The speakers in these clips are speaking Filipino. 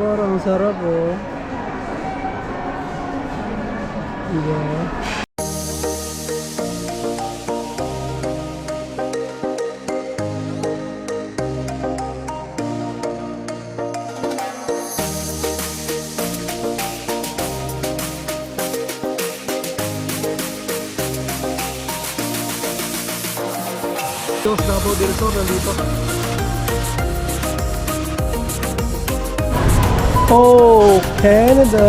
Parang sarap oh. Diba? Ito, Davao del Sur nandito. Oh, Canada!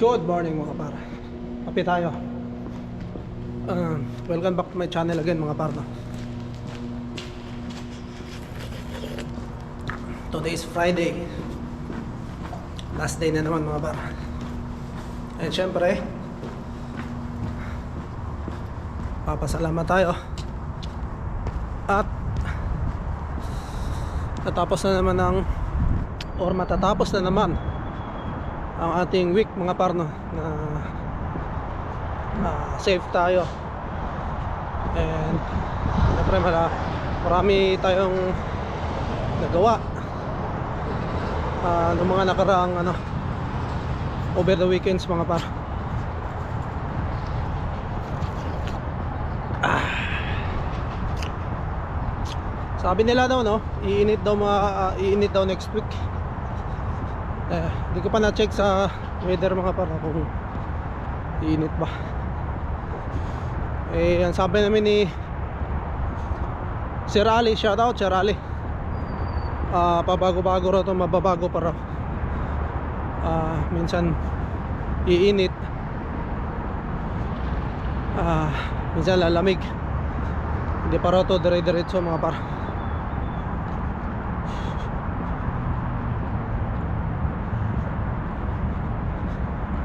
Good morning mga par. Kape tayo. Welcome back to my channel again mga par. Today is Friday. Last day na naman mga par. And syempre papasalamat tayo. At matatapos na naman ang ating week mga parno na safe tayo. And syempre marami tayong nagawa ng mga nakaraang over the weekends mga par. Sabi nila daw iinit daw next week. Hindi ko pa na-check sa weather mga par kung iinit ba. Ang sabi namin ni Sir Ali, shout out Sir Ali, pabago-bago raw ito, mababago pa raw. Minsan iinit, minsan lalamig. Hindi pa raw ito dire-diretso mga par.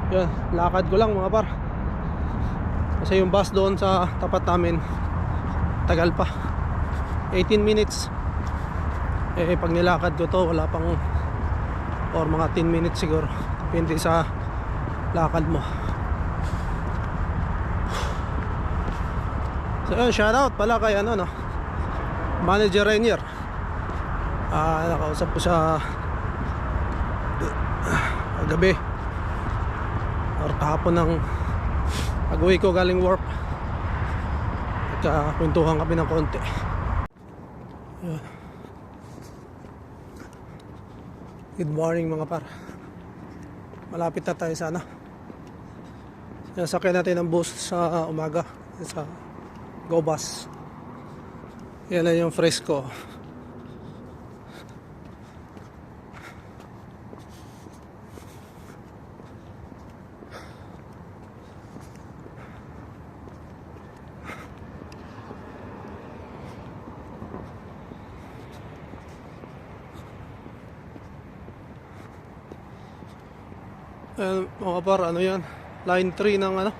Yan, lakad ko lang mga par. Kasi yung bus doon sa tapat namin tagal pa, 18 minutes. Pag nilakad ko to wala pang, or mga 10 minutes siguro, depende sa lakad mo. So yun, shout out pala kay Manager Rainier. Nakausap ko sa gabi or kahapon ng pag-uwi ko galing work. Kwentuhan kami ng konti. Good morning mga par. Malapit na tayo sa sakyan natin ng bus sa umaga sa Go Bus. Yan na yung Fresco. Mga par, ano yan, line 3 ng ano,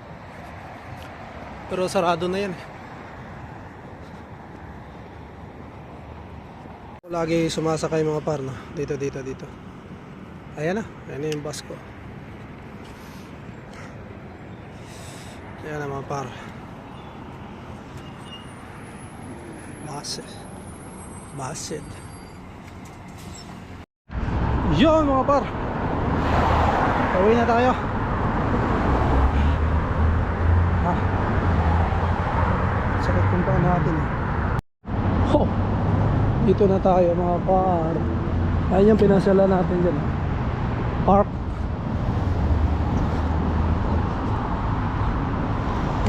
pero sarado na yan. Lagi sumasakay mga par, no? Dito. Ayan na yung bus ko. Ayan na mga par. Basit. Yun mga par, pauwi na tayo. Sakit kung pa natin eh. Dito na tayo mga par. Ayan yung pinasyalan natin dyan, park.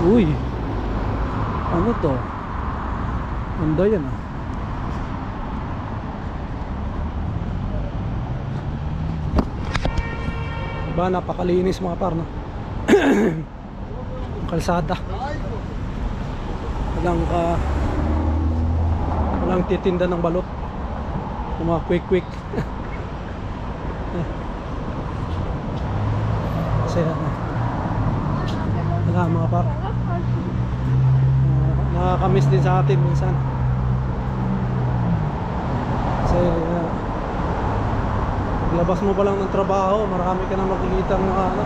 Uy, ano to? Ganda yan ah. Diba, napakalinis mga par, no? Kalsada. Walang titinda ng balot. Yung mga quick. Kasi wala mga par. Nakakamiss din sa atin minsan. Kasi labas mo pa lang ng trabaho, marami ka na makikita ng mga ano.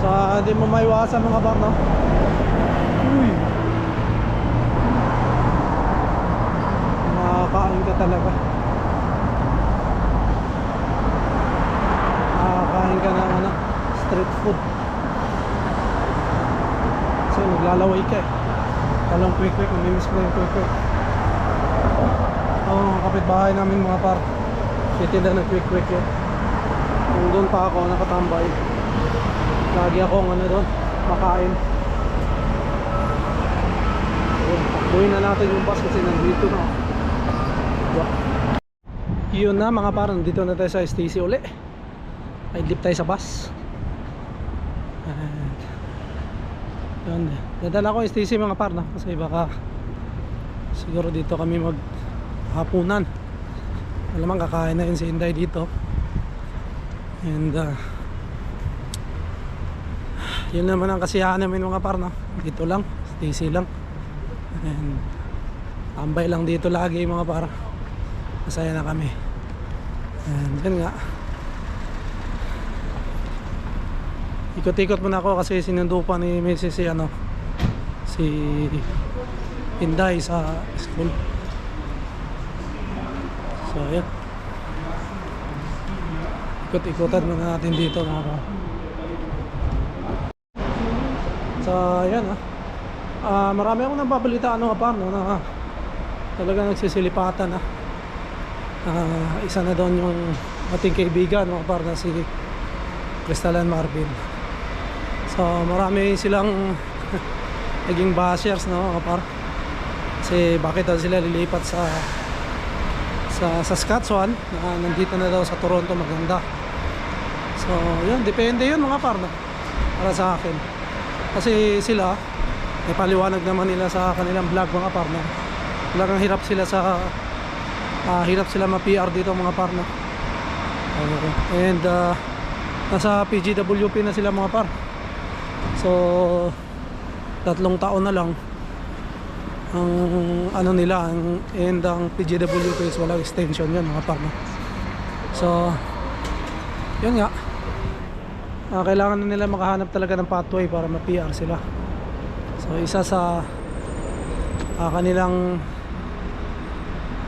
So hindi mo maiwasan mga par, no? Uy, makakain ka talaga. Makakain ka ng ano, street food. Kasi naglalaway ka eh. Walang quick, mamimiss ko yung quick. Kapitbahay namin mga par, titinda ng quick yun. Kung doon pa ako nakatambay, lagi akong ano doon, makain. Takbuhin na natin yung bus kasi nandito na. Yun na mga par, nandito na tayo sa STC uli. Ay dip tayo sa bus. Yun, dadala ko STC mga par, no? Kasi baka siguro dito kami maghapunan. Alam mo, kakain na yun si Inday dito. And yun naman ang kasiyahan namin mga par, no? Dito lang, STC lang. And tambay lang dito lagi mga par. Masaya na kami. And yun nga, ikot-ikot muna ako kasi sinundo pa ni Mrs. si Inday sa school. So ayan, ikot-ikotan muna natin dito mga par. So ayan marami akong nababalitaan mga par, no, na talaga nagsisilipatan isa na doon yung ating kaibigan mga par na si Crystalline Marvin. So marami silang naging bashers, no mga par, kasi bakit daw sila lilipat sa Saskatchewan na nandito na daw sa Toronto maganda. So yun, depende yun mga par, no? Para sa akin kasi sila may paliwanag naman nila sa kanilang vlog mga par, no? Talagang hirap sila ma-PR dito mga par, no? And nasa PGWP na sila mga par. So 3 taon na lang ang ano nila, and ang PGWP is walang extension yan mga par, no? So yun nga, kailangan na nila makahanap talaga ng pathway para ma-PR sila. So isa sa kanilang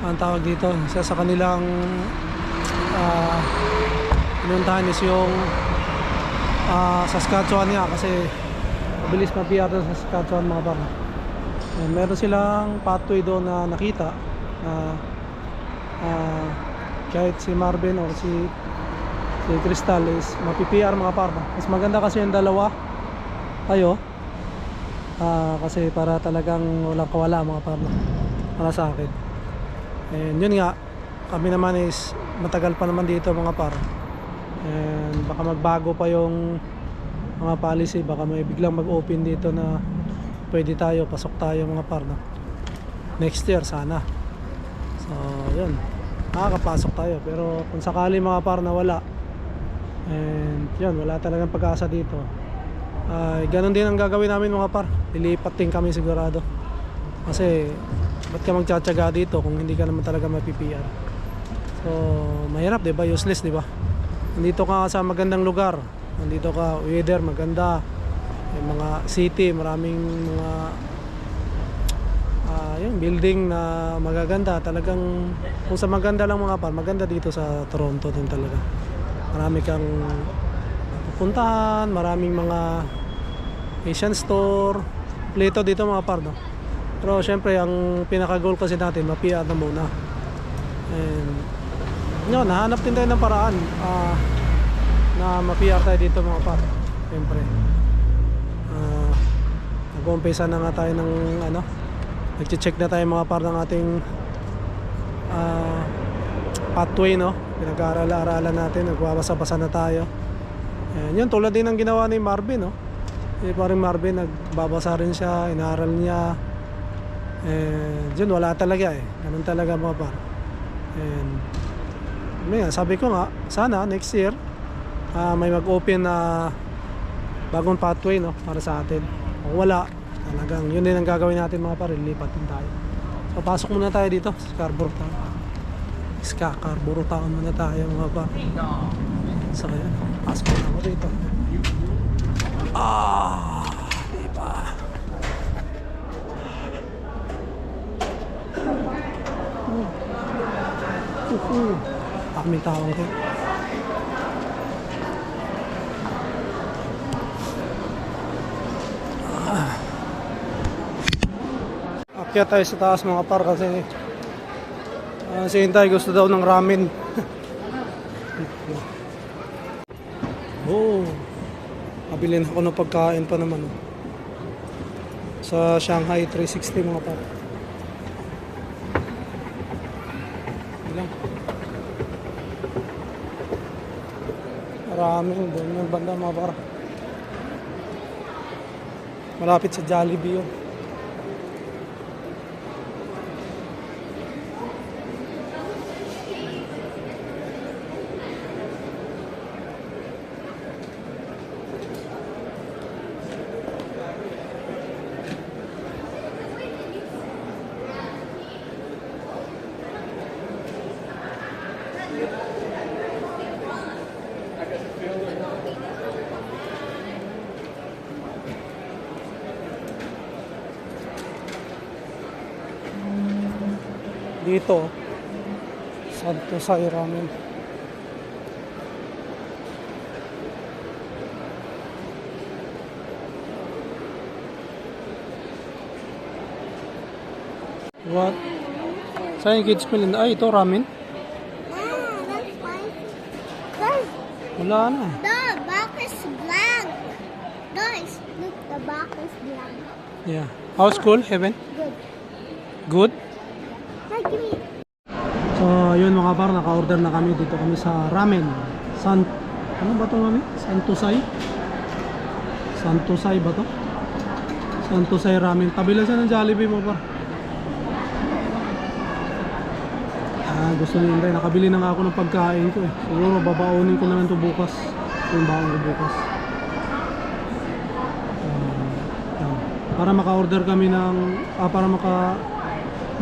ang tawag dito, isa sa kanilang pinuntahan is yung Saskatchewan niya, kasi mabilis ma-PR sa Saskatchewan mga par. Meron silang pathway doon na nakita na kahit si Marvin o si Crystal is mapi-PR mga par. Mas maganda kasi yung dalawa kayo, kasi para talagang walang kawala mga par, para sa akin. And yun nga, kami naman is matagal pa naman dito mga par, and baka magbago pa yung mga policy, baka may biglang mag-open dito na pwede tayo, pasok tayo mga par, no? Next year sana. So yun, makakapasok tayo. Pero kung sakali mga par na wala, And yun, wala talagang pag-asa dito. Ganon din ang gagawin namin mga par. Lilipat din kami sigurado. Kasi ba't ka magtsatsaga dito kung hindi ka naman talaga mapipr? So mahirap, diba? Useless, diba? Nandito ka sa magandang lugar, nandito ka, weather maganda, may mga city, maraming mga yung building na magaganda. Talagang kung sa maganda lang mga par, maganda dito sa Toronto din talaga. Marami kang pupuntahan, maraming mga Asian store, kompleto dito mga par, no? Pero syempre ang pinaka-goal kasi natin, ma-PR na muna. And yun, nahanap din tayo ng paraan na ma-PR tayo dito mga par. Syempre nag-umpisa na nga tayo ng nag-check na tayo mga par ng ating pathway, no? Pinag-aaralan natin, nagbabasa-basa na tayo. And yun, tulad din ng ginawa ni Marvin, no? Parang Marvin, nagbabasa rin siya, inaaral niya. And yun, wala talaga ganun talaga mga par. And sabi ko nga, sana next year may mag-open na bagong pathway, no, para sa atin. Kung wala, talagang yun din ang gagawin natin mga par, lilipat din tayo. So pasok muna tayo dito sa Scarborough Town. Scarborough Town muna tayo mga par. So kaya, pasok na ako dito. Diba? May tawang ko. Akyat tayo sa taas mga par kasi si Hintay gusto daw ng ramen. Mabilin ako ng pagkain pa naman sa Shanghai 360 mga par. Ilang marami doon yung banda mga par. Malapit sa Jollibee yun. Dito Santosai Ramen. What? Saan yung kids meal? Ay, ito ramen? That's spicy. Guys, Wala na. the back is black. Guys, look, the back is black. Yeah. How's school, Heaven? Good. Good? Hey, give me. So, yun mga par, naka-order na kami. Dito kami sa ramen. Ano ba ito mami? Santosai? Santosai ba ito? Santosai ramen. Tabi lang siya ng Jollibee mo par. Gusto niyo rin. Nakabili na nga ako ng pagkain ko Siguro babaunin ko na lang ito bukas. Ito yung baon ko bukas. Para maka-order kami ng para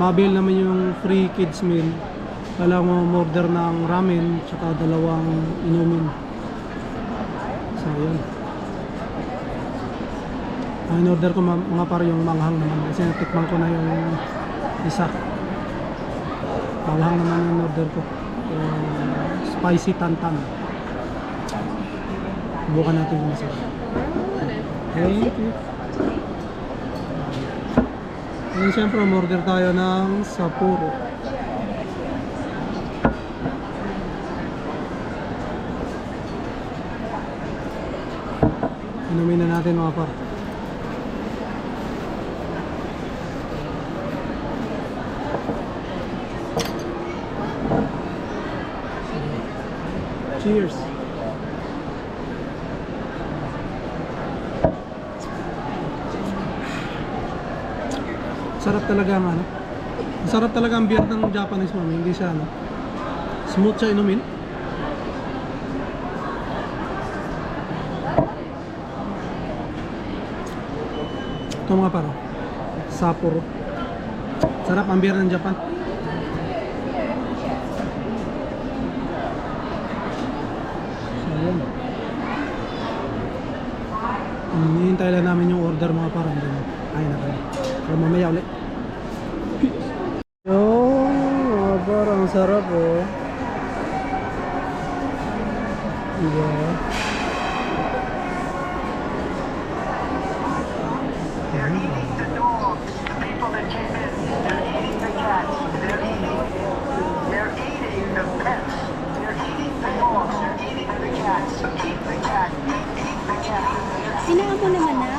mabil naman yung free kids meal. Kailangan mo order ng ramen tsaka dalawang inumin. So yun. Ang in-order ko mga par yung manghang naman kasi natikman ko na yung isa. Manghang naman yung order ko. Spicy tantan. Bukan natin yung masarap. Thank you. Ngayon siyempre umorder tayo ng Sapporo. Inumin na natin mga par. Cheers. Sarap talaga ang Masarap talaga ang beer ng Japanese mami. Hindi siya smooth siya inumin. Ito mga paro. Sapporo. Sarap ang beer ng Japan. So, yun. Hinihintay lang namin yung order mga paro. Ay na kayo. Pero mamaya ulit. Yung mga paro, ang sarap oh. Diba? They're eating the dogs, the people that came in. They're eating the cats. They're eating the pets. They're eating the dogs. They're eating the cats. Eat the cat. Eat the cat. Sinaan mo naman na?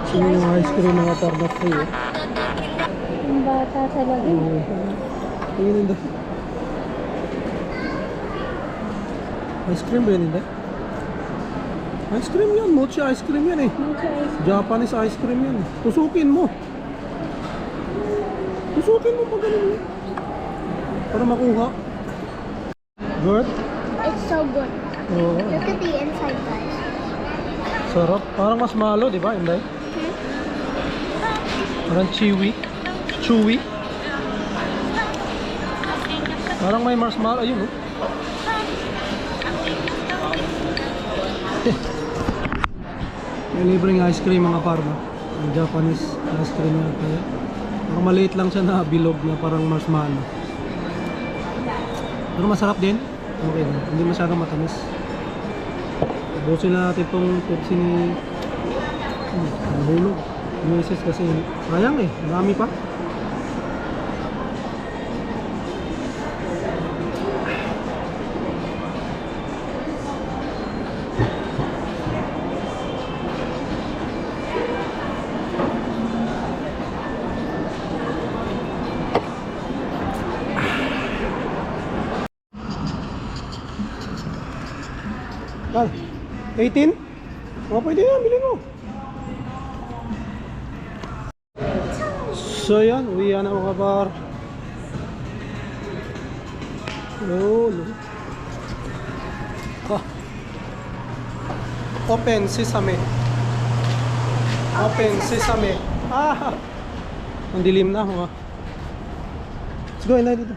Sino yung ice cream mga tarda free eh? Yung bata sa lagay. Tingin daw. Ice cream ba yun hindi? Ice cream yan, mochi ice cream yan eh. Japanese ice cream yan. Tusukin mo. Tusukin mo pag ganun eh. Para makuha. Good? It's so good. Oo. Look at the inside, guys. Sarap. Parang mas malo, di ba? Hindi? Parang chewy. Chewy. Parang may marshmallow. Ayun oh. May libreng ice cream mga parma. Ang Japanese ice cream na kaya. Parang maliit lang siya na bilog na parang marshmallow. Pero masarap din. Okay din. Hindi masyadong matamis. Ubusin na natin itong Pepsi ni nahulog. Misis kasi sayang eh. Marami pa. Ah, 18? Oh, pwede yan, bilhin mo. So yan, uwi na mga bar. Lolo. Ah. Open sesame. Open sesame. Ah! Ang dilim na, mga. Let's go, inay dito.